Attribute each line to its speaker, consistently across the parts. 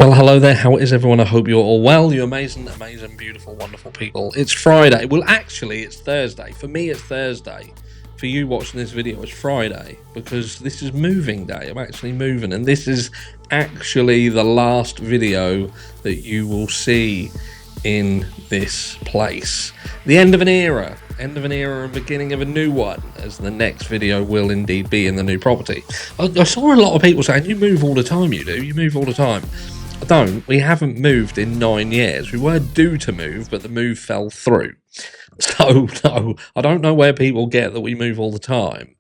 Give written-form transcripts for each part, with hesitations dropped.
Speaker 1: Well, hello there. How is everyone? I hope you're all well. You amazing, beautiful, wonderful people. It's Friday. Well, actually, it's Thursday. For me, it's Thursday. For you watching this video, it's Friday because this is moving day. I'm actually moving, and this is actually the last video that you will see in this place. The end of an era. End of an era and beginning of a new one, as the next video will indeed be in the new property. I saw a lot of people saying, you move all the time, you do. You move all the time. I don't. We haven't moved in 9 years. We were due to move, but the move fell through. So, no, I don't know where people get that we move all the time.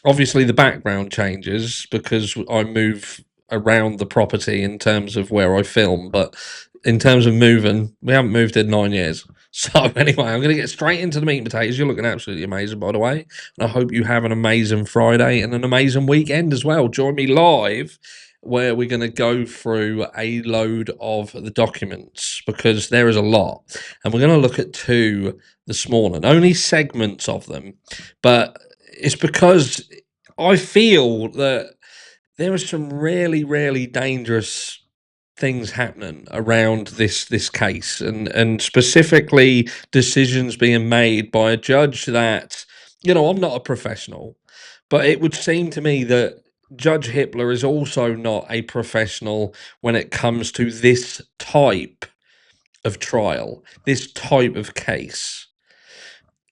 Speaker 1: Obviously, the background changes because I move around the property in terms of where I film, but in terms of moving, we haven't moved in 9 years. So anyway, I'm going to get straight into the meat and potatoes. You're looking absolutely amazing, by the way. And I hope you have an amazing Friday and an amazing weekend as well. Join me live where we're going to go through a load of the documents because there is a lot. And we're going to look at two this morning, only segments of them. But it's because I feel that there are some really, really dangerous things happening around this case, and specifically decisions being made by a judge that, I'm not a professional, but it would seem to me that Judge Hippler is also not a professional when it comes to this type of trial, this type of case.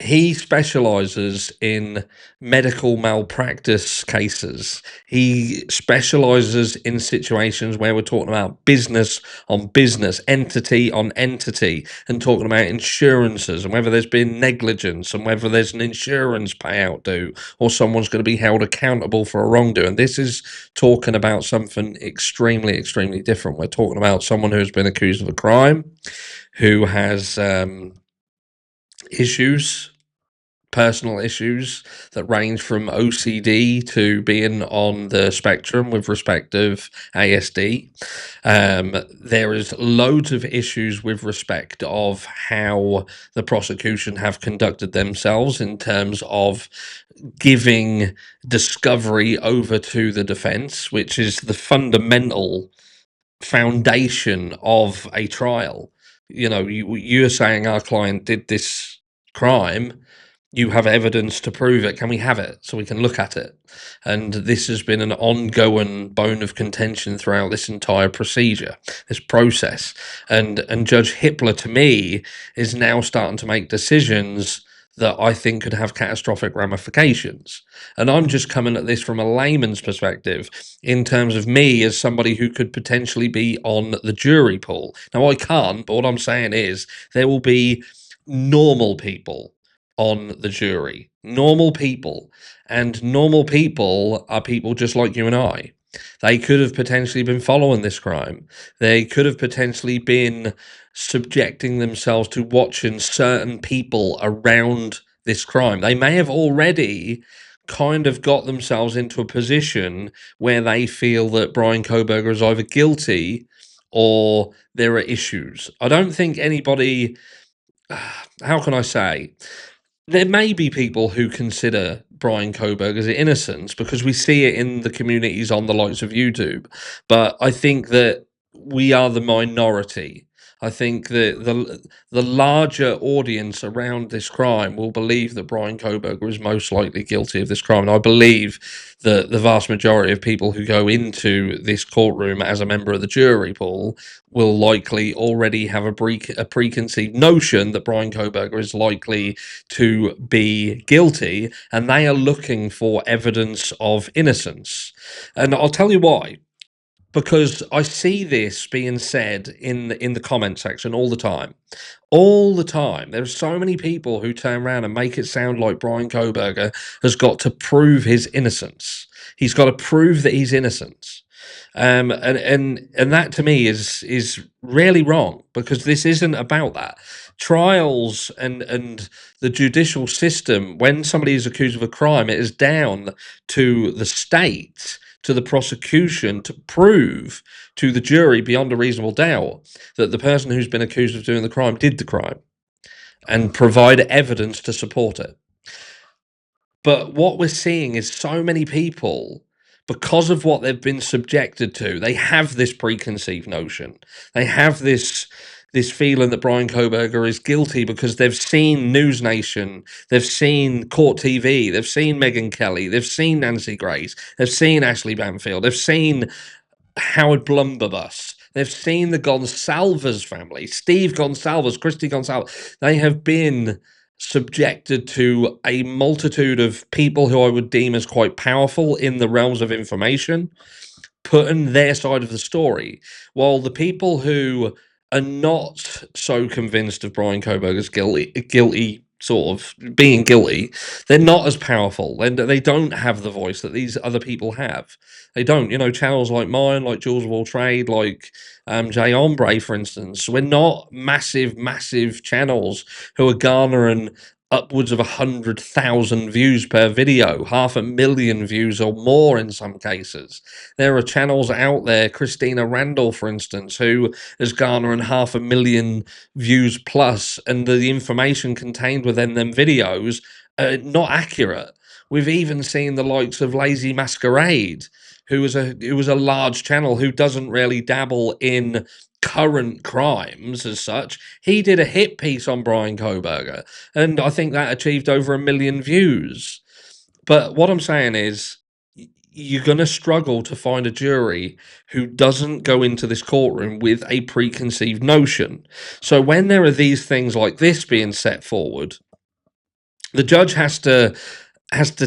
Speaker 1: He specializes in medical malpractice cases. He specializes in situations where we're talking about business on business, entity on entity, and talking about insurances and whether there's been negligence and whether there's an insurance payout due or someone's going to be held accountable for a wrongdoing. This is talking about something extremely, extremely different. We're talking about someone who's been accused of a crime, who has issues, personal issues that range from OCD to being on the spectrum with respect of ASD. There is loads of issues with respect of how the prosecution have conducted themselves in terms of giving discovery over to the defense, which is the fundamental foundation of a trial. You're saying our client did this crime, you have evidence to prove it. Can we have it so we can look at it? And this has been an ongoing bone of contention throughout this entire procedure, this process. And Judge Hippler, to me, is now starting to make decisions that I think could have catastrophic ramifications. And I'm just coming at this from a layman's perspective in terms of me as somebody who could potentially be on the jury pool. Now, I can't, but what I'm saying is there will be normal people on the jury. Normal people. And normal people are people just like you and I. They could have potentially been following this crime. They could have potentially been subjecting themselves to watching certain people around this crime. They may have already kind of got themselves into a position where they feel that Bryan Kohberger is either guilty or there are issues. I don't think anybody, how can I say? There may be people who consider Bryan Kohberger's innocence because we see it in the communities on the likes of YouTube. But I think that we are the minority. I think that the larger audience around this crime will believe that Bryan Kohberger is most likely guilty of this crime. And I believe that the vast majority of people who go into this courtroom as a member of the jury pool will likely already have a preconceived notion that Bryan Kohberger is likely to be guilty, and they are looking for evidence of innocence. And I'll tell you why. Because I see this being said in the comment section all the time. All the time. There are so many people who turn around and make it sound like Bryan Kohberger has got to prove his innocence. He's got to prove that he's innocent. And that to me is really wrong, because this isn't about that. Trials and the judicial system, when somebody is accused of a crime, it is down to the state, to the prosecution, to prove to the jury beyond a reasonable doubt that the person who's been accused of doing the crime did the crime, and provide evidence to support it. But what we're seeing is so many people because of what they've been subjected to, they have this preconceived notion. They have this feeling that Bryan Kohberger is guilty because they've seen News Nation, they've seen Court TV, they've seen Megyn Kelly, they've seen Nancy Grace, they've seen Ashley Banfield, they've seen Howard Blunderbuss, they've seen the Gonsalves family, Steve Gonsalves, Christy Gonsalves. They have been subjected to a multitude of people who I would deem as quite powerful in the realms of information, putting their side of the story, while the people who are not so convinced of Bryan Kohberger's guilty sort of being guilty, they're not as powerful, and they don't have the voice that these other people have. They don't, channels like mine, like Jules of All Trade, like Jay Ombre, for instance. We're not massive channels who are garnering upwards of 100,000 views per video, 500,000 views or more in some cases. There are channels out there, Christina Randall, for instance, who is garnering 500,000 views plus, and the information contained within them videos are not accurate. We've even seen the likes of Lazy Masquerade, who was a large channel who doesn't really dabble in current crimes as such. He did a hit piece on Bryan Kohberger, and I think that achieved over 1 million views. But what I'm saying is, you're going to struggle to find a jury who doesn't go into this courtroom with a preconceived notion. So when there are these things like this being set forward, the judge has to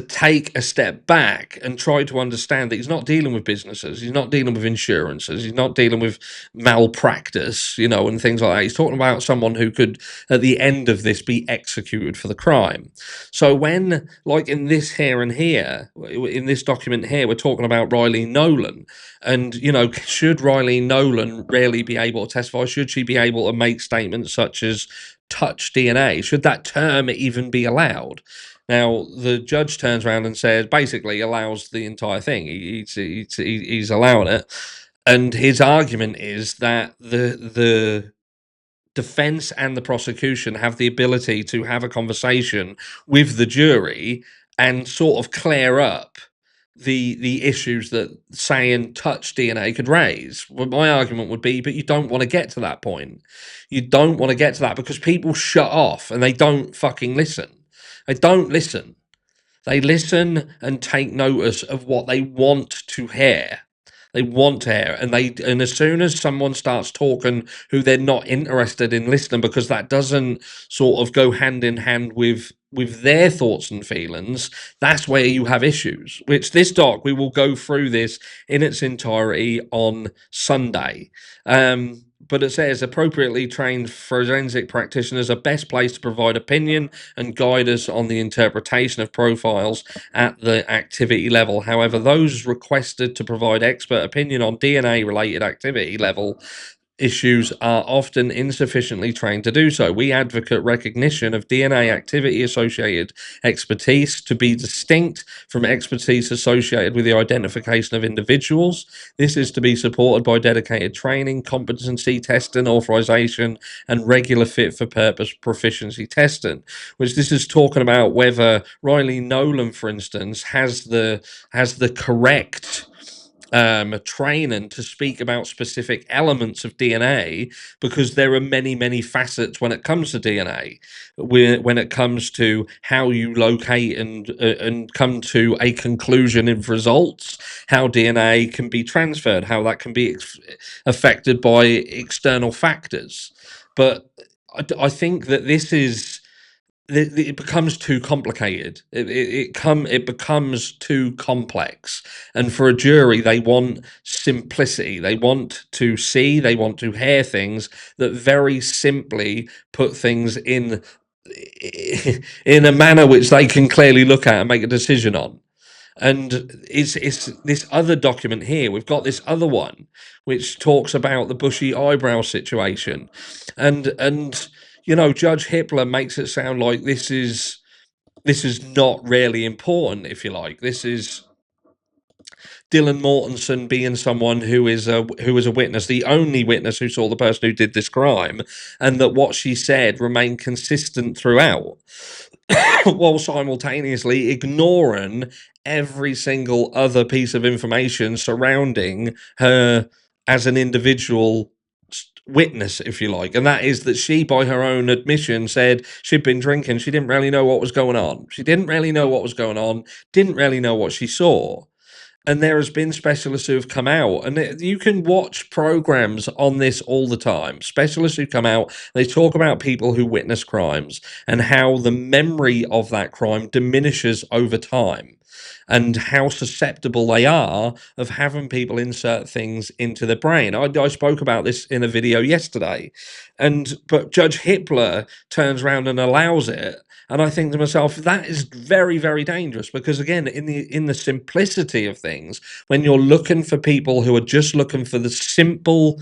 Speaker 1: take a step back and try to understand that he's not dealing with businesses, he's not dealing with insurances, he's not dealing with malpractice, and things like that. He's talking about someone who could, at the end of this, be executed for the crime. So when, like in this here and here, in this document here, we're talking about Riley Nolan, and, should Riley Nolan really be able to testify? Should she be able to make statements such as touch DNA? Should that term even be allowed? Now, the judge turns around and says, basically allows the entire thing. He's allowing it. And his argument is that the defense and the prosecution have the ability to have a conversation with the jury and sort of clear up the issues that saying touch DNA could raise. Well, my argument would be, but you don't want to get to that point. You don't want to get to that because people shut off and they don't fucking listen. They don't listen. They listen and take notice of what they want to hear. They want to hear, and as soon as someone starts talking who they're not interested in listening, because that doesn't sort of go hand in hand with their thoughts and feelings, that's where you have issues. Which this doc, we will go through this in its entirety on Sunday. But it says appropriately trained forensic practitioners are best placed to provide opinion and guide us on the interpretation of profiles at the activity level. However, those requested to provide expert opinion on DNA related activity level issues are often insufficiently trained to do so. We advocate recognition of DNA activity associated expertise to be distinct from expertise associated with the identification of individuals. This is to be supported by dedicated training, competency testing, authorization, and regular fit for purpose proficiency testing. Which this is talking about whether Riley Nolan, for instance, has the correct training to speak about specific elements of DNA, because there are many facets when it comes to DNA, when it comes to how you locate and come to a conclusion of results, how DNA can be transferred, how that can be affected by external factors. But I think that this is, it becomes too complicated. It becomes too complex, and for a jury, they want simplicity. They want to see, they want to hear things that very simply put things in a manner which they can clearly look at and make a decision on. And it's this other document here. We've got this other one which talks about the bushy eyebrow situation, and Judge Hippler makes it sound like this is not really important, if you like. This is Dylan Mortensen being someone who is a witness, the only witness who saw the person who did this crime, and that what she said remained consistent throughout. while simultaneously ignoring every single other piece of information surrounding her as an individual witness, if you like. And that is that she, by her own admission, said she'd been drinking. She didn't really know what was going on. She didn't really know what was going on, didn't really know what she saw. And there has been specialists who have come out, and you can watch programs on this all the time. Specialists who come out, they talk about people who witness crimes and how the memory of that crime diminishes over time, and how susceptible they are of having people insert things into the brain. I spoke about this in a video yesterday, but Judge Hippler turns around and allows it. And I think to myself, that is very, very dangerous, because again, in the simplicity of things, when you're looking for people who are just looking for the simple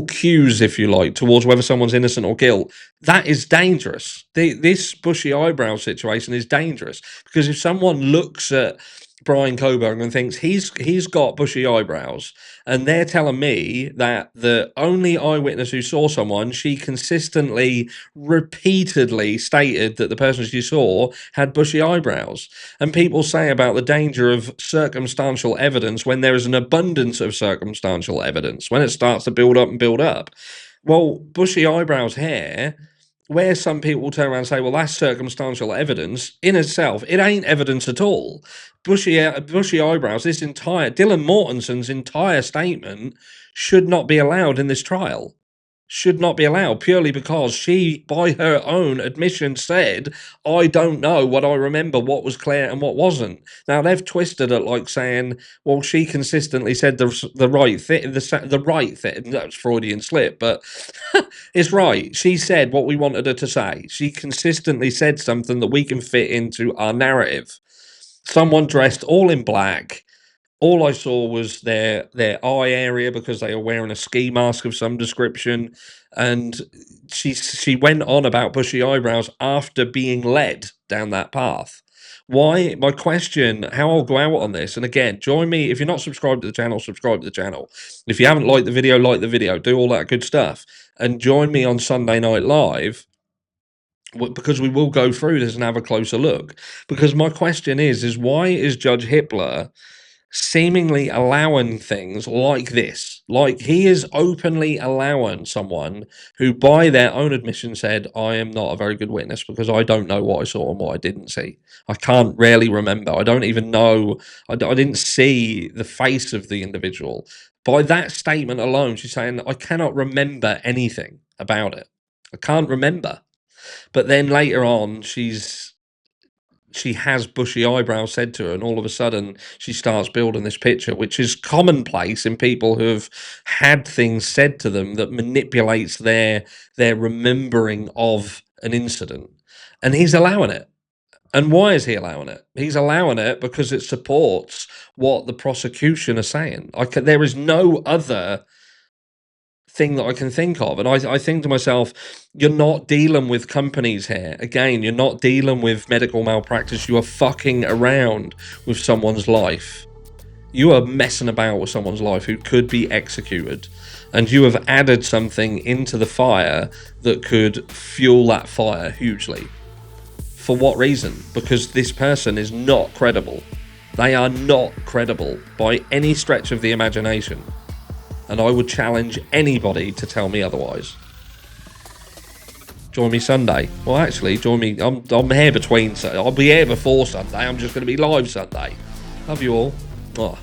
Speaker 1: cues, if you like, towards whether someone's innocent or guilt, that is dangerous. This bushy eyebrow situation is dangerous, because if someone looks at Bryan Kohberger and thinks he's got bushy eyebrows, and they're telling me that the only eyewitness who saw someone, she consistently, repeatedly stated that the person she saw had bushy eyebrows. And people say about the danger of circumstantial evidence when there is an abundance of circumstantial evidence, when it starts to build up and build up. Well, bushy eyebrows hair, where some people will turn around and say, well, that's circumstantial evidence, in itself, it ain't evidence at all. Bushy eyebrows, Dylan Mortenson's entire statement should not be allowed in this trial. Should not be allowed, purely because she, by her own admission, said, I don't know what I remember, what was clear and what wasn't. Now, they've twisted it like saying, well, she consistently said the right thing, the right thing. That's Freudian slip, but it's right. She said what we wanted her to say. She consistently said something that we can fit into our narrative. Someone dressed all in black. All I saw was their eye area, because they were wearing a ski mask of some description, and she went on about bushy eyebrows after being led down that path. Why? My question, how I'll go out on this, and again, join me. If you're not subscribed to the channel, subscribe to the channel. If you haven't liked the video, like the video, do all that good stuff, and join me on Sunday Night Live, because we will go through this and have a closer look. Because my question is why is Judge Hippler seemingly allowing things like this? Like, he is openly allowing someone who, by their own admission, said, I am not a very good witness because I don't know what I saw and what I didn't see. I can't really remember. I don't even know. I didn't see the face of the individual. By that statement alone, she's saying, I cannot remember anything about it. I can't remember. But then later on, she has bushy eyebrows said to her, and all of a sudden she starts building this picture, which is commonplace in people who have had things said to them that manipulates their remembering of an incident. And he's allowing it. And why is he allowing it? He's allowing it because it supports what the prosecution are saying. There is no other thing that I can think of. And I think to myself, you're not dealing with companies here. Again, you're not dealing with medical malpractice. You are fucking around with someone's life. You are messing about with someone's life who could be executed. And you have added something into the fire that could fuel that fire hugely. For what reason? Because this person is not credible. They are not credible by any stretch of the imagination. And I would challenge anybody to tell me otherwise. Join me Sunday. Well, actually, join me. I'm here between. I'll be here before Sunday. I'm just going to be live Sunday. Love you all. Oh.